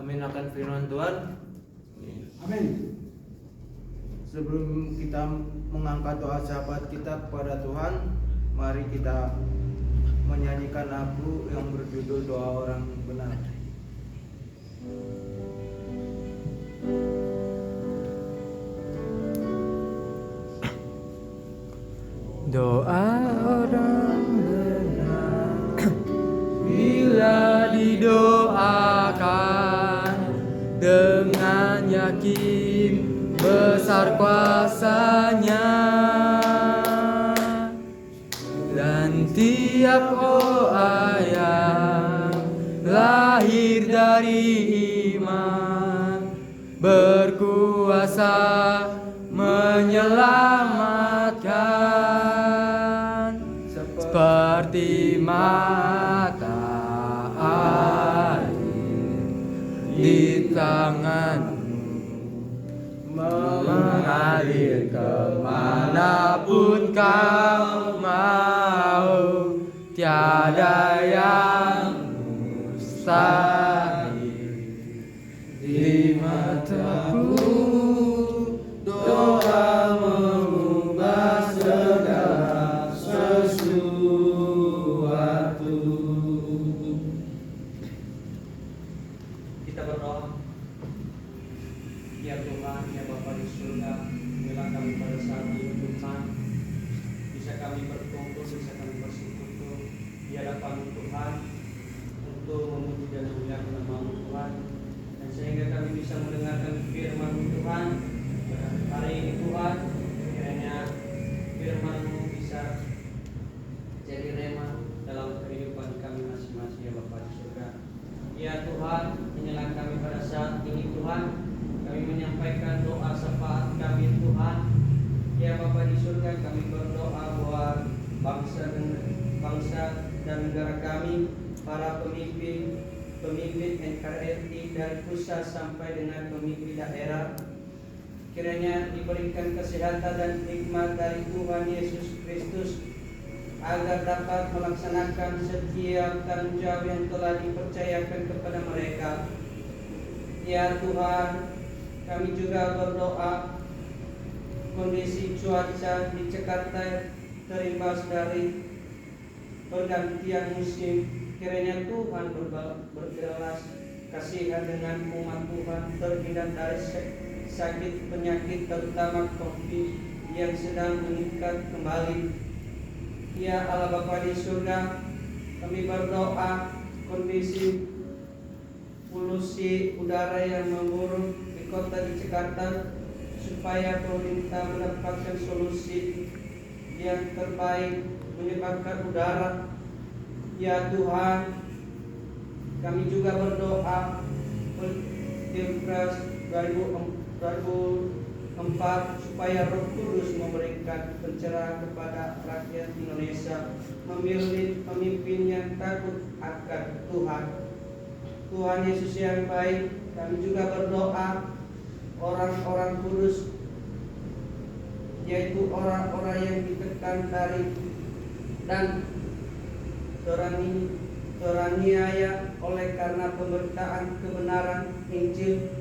Amin akan firman Tuhan. Amin. Sebelum kita mengangkat doa syafaat kita kepada Tuhan, mari kita menyanyikan lagu yang berjudul Doa Orang Benar. Doa orang benar bila didoakan dengan yakin besar kuasanya, dan tiap doa yang lahir dari iman berkuasa menyelamatkan, seperti mata air di tanganmu mengalir kemanapun kau mau, tiada yang mustahil di mataku. Doa mengubah segala sesuatu. Kita berdoa. Ya Tuhan, ya Bapa di surga, inilah kami pada saat ini Tuhan, bisa kami berkumpul, bisa kami bersekutu di hadapan Tuhan untuk memuji dan memuliakan nama-Mu Tuhan, dan sehingga kami bisa mendengarkan firman-Mu Tuhan. Hari ini Tuhan, kiranya firman-Mu bisa jadi rema dalam kehidupan kami masing-masing, ya Bapa di surga. Ya Tuhan, inilah kami pada saat ini Tuhan, kami menyampaikan doa syafaat kami Tuhan. Ya Bapa di surga, kami berdoa buat bangsa dan negara kami, para pemimpin NKRI dari pusat sampai dengan pemimpin daerah. Kiranya diberikan kesehatan dan hikmat dari Tuhan Yesus Kristus, agar dapat melaksanakan setiap tanggung jawab yang telah dipercayakan kepada mereka. Ya Tuhan, kami juga berdoa kondisi cuaca di Jakarta terimbas dari pergantian musim. Kiranya Tuhan berbelas kasihan dengan umat Tuhan, terhindar dari sakit penyakit terutama COVID yang sedang meningkat kembali. Ya Allah Bapa di surga, kami berdoa kondisi polusi udara yang memburuk di kota di Jakarta, supaya pemerintah mendapatkan solusi yang terbaik menyebabkan udara. Ya Tuhan, kami juga berdoa Pilpres 2004 supaya Roh Kudus memberikan pencerahan kepada rakyat Indonesia, memilih pemimpin yang takut akan Tuhan. Tuhan Yesus yang baik, kami juga berdoa orang-orang kudus, yaitu orang-orang yang ditekan dari dan teraniaya oleh karena pemberitaan kebenaran Injil.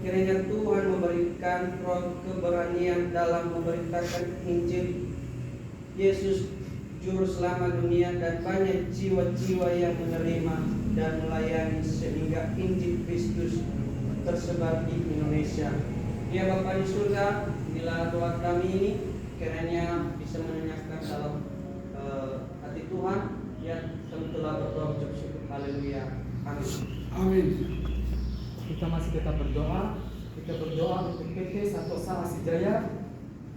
Kiranya Tuhan memberikan roh keberanian dalam memberitakan Injil Yesus Juru Selamat dunia, dan banyak jiwa-jiwa yang menerima dan melayani sehingga Injil Kristus tersebar di Indonesia. Ya Bapa di surga, inilah doa kami ini, kiranya bisa menyenangkan dalam hati Tuhan. Ya, kami telah berdoa ucap syukur. Haleluya. Amin. Amin. Kita masih tetap berdoa. Kita berdoa untuk PT Santosa Asijaya.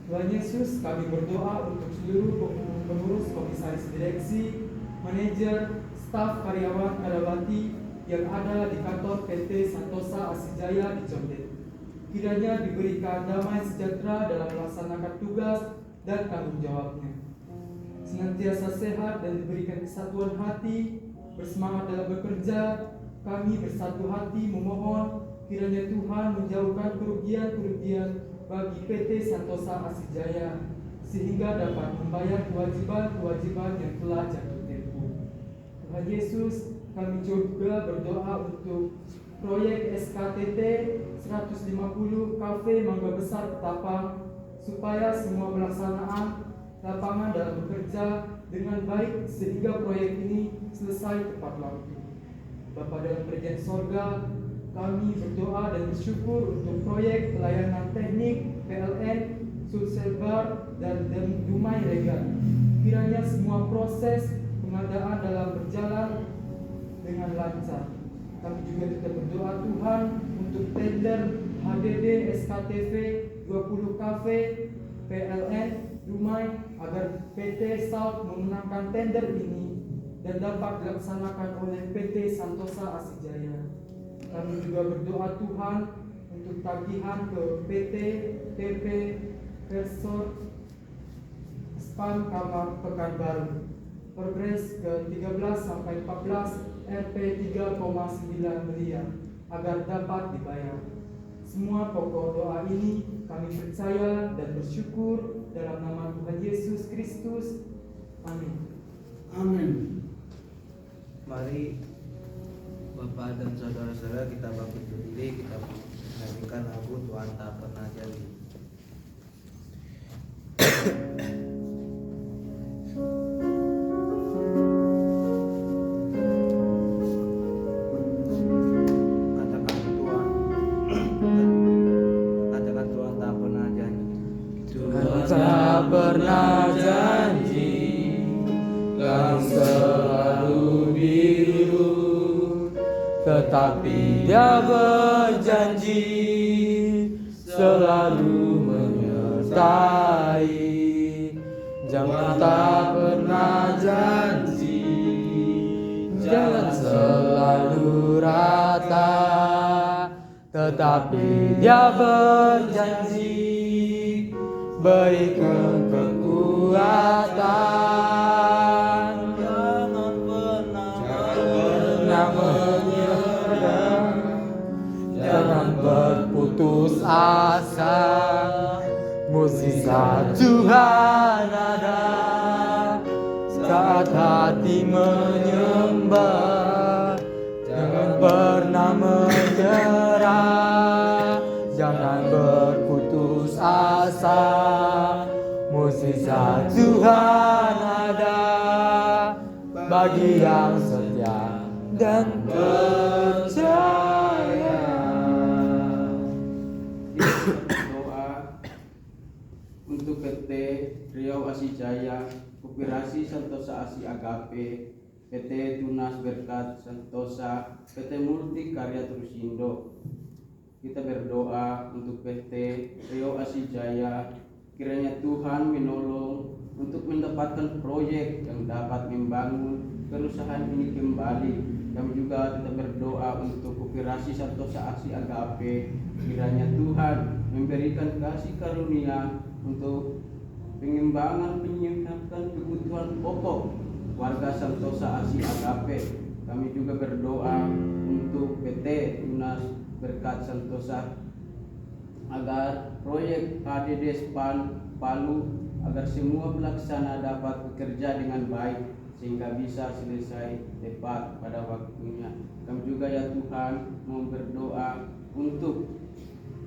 Tuhan Yesus, kami berdoa untuk seluruh pengurus, komisaris direksi, manajer, staf, karyawan, karyawati yang ada di kantor PT Santosa Asijaya di Condet. Kiranya diberikan damai sejahtera dalam melaksanakan tugas dan tanggung jawabnya. Senantiasa sehat dan diberikan kesatuan hati, bersemangat dalam bekerja. Kami bersatu hati memohon kiranya Tuhan menjauhkan kerugian-kerugian bagi PT Santosa Asijaya, sehingga dapat membayar kewajiban-kewajiban yang telah jatuh tempo. Tuhan Yesus, kami juga berdoa untuk proyek SKTT 150 Cafe Mangga Besar Ketapang, supaya semua pelaksanaan lapangan dalam bekerja dengan baik sehingga proyek ini selesai tepat waktu. Bapa dalam kerajaan sorga, kami berdoa dan bersyukur untuk proyek pelayanan teknik PLN, Sulselbar, dan Dumai Regan. Kiranya semua proses pengadaan dalam berjalan dengan lancar. Kami juga tetap berdoa Tuhan untuk tender HDD SKTV 20 Cafe PLN Dumai agar PT Salt memenangkan tender ini dan dapat dilaksanakan oleh PT Santosa Asijaya. Kami juga berdoa Tuhan untuk tagihan ke PT TP Persor Span Kamar Pekanbaru Progres ke 13 sampai 14 Rp 3,9 miliar agar dapat dibayar. Semua pokok doa ini kami percaya dan bersyukur dalam nama Tuhan Yesus Kristus. Amin. Amin. Mari Bapak dan saudara-saudara kita bangkit berdiri, kita menyanyikan lagu Tuhan Tak Pernah Janji. Katakan Tuhan tak pernah janji. Tuhan tak pernah janji, kan selalu biru, tetapi Dia berjanji selalu menyertai. Jangan tak pernah janji, jangan selalu rata, tetapi Dia berjanji berikan kekuatan. Jangan pernah menyerah, jangan berputus asa. Mukjizat Tuhan ada saat hati menyembah. Jangan pernah menyerah, jangan berputus asa. Mukjizat Tuhan ada bagi yang setia dan percaya. Doa untuk PT Riau Asijaya, Koperasi Santosa Asi Agape, PT Tunas Berkat Santosa, PT Multi Karya Trusindo. Kita berdoa untuk PT Riau Asijaya, kiranya Tuhan menolong untuk mendapatkan proyek yang dapat membangun perusahaan ini kembali. Kami juga tetap berdoa untuk Koperasi Santosa Asi Agape, kiranya Tuhan memberikan kasih karunia untuk pengembangan menyiapkan kebutuhan pokok warga Santosa Asi Agape. Kami juga berdoa untuk PT Tunas Berkat Santosa agar proyek HDD Span Palu, agar semua pelaksana dapat bekerja dengan baik sehingga bisa selesai tepat pada waktunya. Kami juga ya Tuhan mau berdoa untuk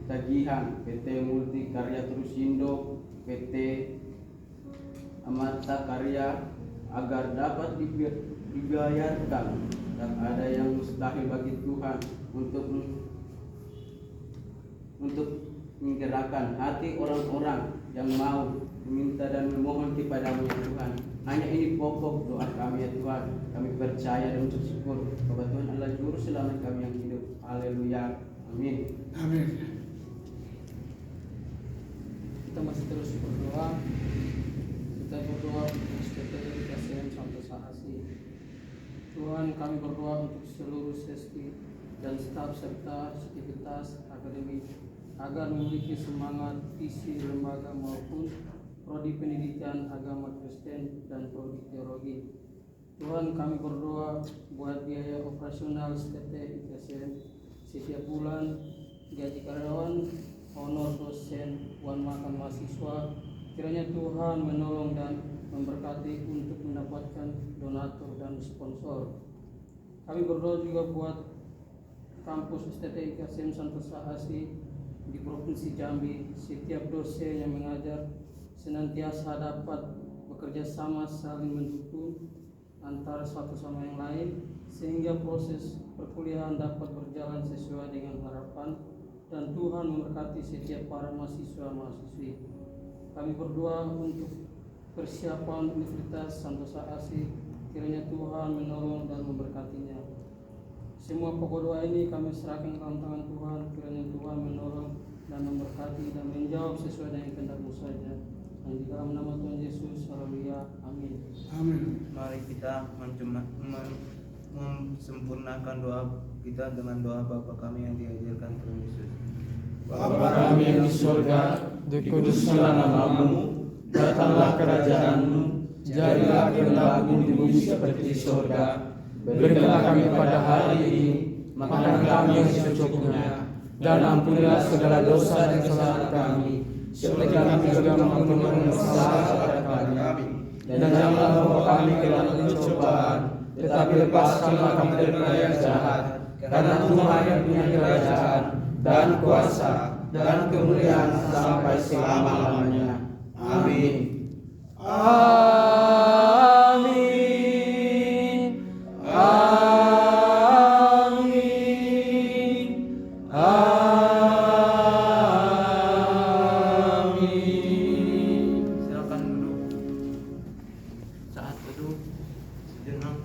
tagihan PT Multi Karya Trusindo, PT Amarta Karya agar dapat dibayarkan, dan ada yang mustahil bagi Tuhan untuk menggerakkan hati orang-orang yang mau meminta dan memohon kepadamu ya Tuhan. Hanya ini pokok doa kami ya Tuhan. Kami percaya dan bersyukur bahwa Tuhan adalah juru selamat kami yang hidup. Haleluya. Amin. Amin. Kita masih terus berdoa. Kita berdoa untuk SPT KSM Santosa Asi. Tuhan, kami berdoa untuk seluruh sesti dan staf serta sivitas akademik agar memiliki semangat visi lembaga maupun prodi pendidikan agama Kristen dan prodi teologi. Tuhan, kami berdoa buat biaya operasional STT ITSM setiap bulan, gaji karyawan, honor dosen, uang makan mahasiswa. Kiranya Tuhan menolong dan memberkati untuk mendapatkan donatur dan sponsor. Kami berdoa juga buat kampus STT IKSM Santosa Asi di Provinsi Jambi. Setiap dosen yang mengajar senantiasa dapat bekerja sama saling mendukung antara satu sama yang lain sehingga proses perkuliahan dapat berjalan sesuai dengan harapan dan Tuhan memberkati setiap para mahasiswa-mahasiswi. Kami berdoa untuk persiapan Universitas Santosa Asi, kiranya Tuhan menolong dan memberkatinya. Semua pokok doa ini kami serahkan ke dalam tangan Tuhan, kiranya Tuhan menolong dan memberkati dan menjawab sesuai dengan kehendak-Mu saja. Dan di dalam nama Tuhan Yesus, haleluya, amin. Amin. Mari kita memsempurnakan doa kita dengan doa Bapa kami yang diajarkan Tuhan Yesus. Bapa kami yang di surga, dikuduskanlah nama-Mu, datanglah kerajaan-Mu, jadilah kehendak-Mu di bumi seperti di surga. Berikanlah kami pada hari ini makanan kami yang secukupnya, dan ampunilah segala dosa dan kesalahan kami, seperti kami juga mengampuni kesalahan kepada kami. Dan janganlah membawa kami ke dalam pencobaan, tetapi lepaskanlah kami dari yang jahat. Karena Tuhan yang punya kerajaan dan kuasa dan kemuliaan sampai selama-lamanya. Amin. Amin. Amin. Amin. Silakan duduk. Saat duduk sejenak.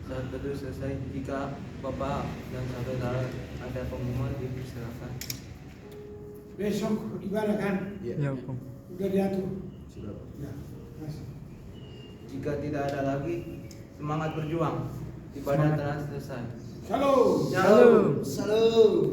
Saat teduh selesai, jika Bapak dan saudara ada pengumuman, dipersilakan. Besok ibadah kan? Ya, Om. Udah diatur. Sudah. Ya. Masih. Jika tidak ada lagi, semangat berjuang. Ibadah telah selesai. Shalom. Shalom.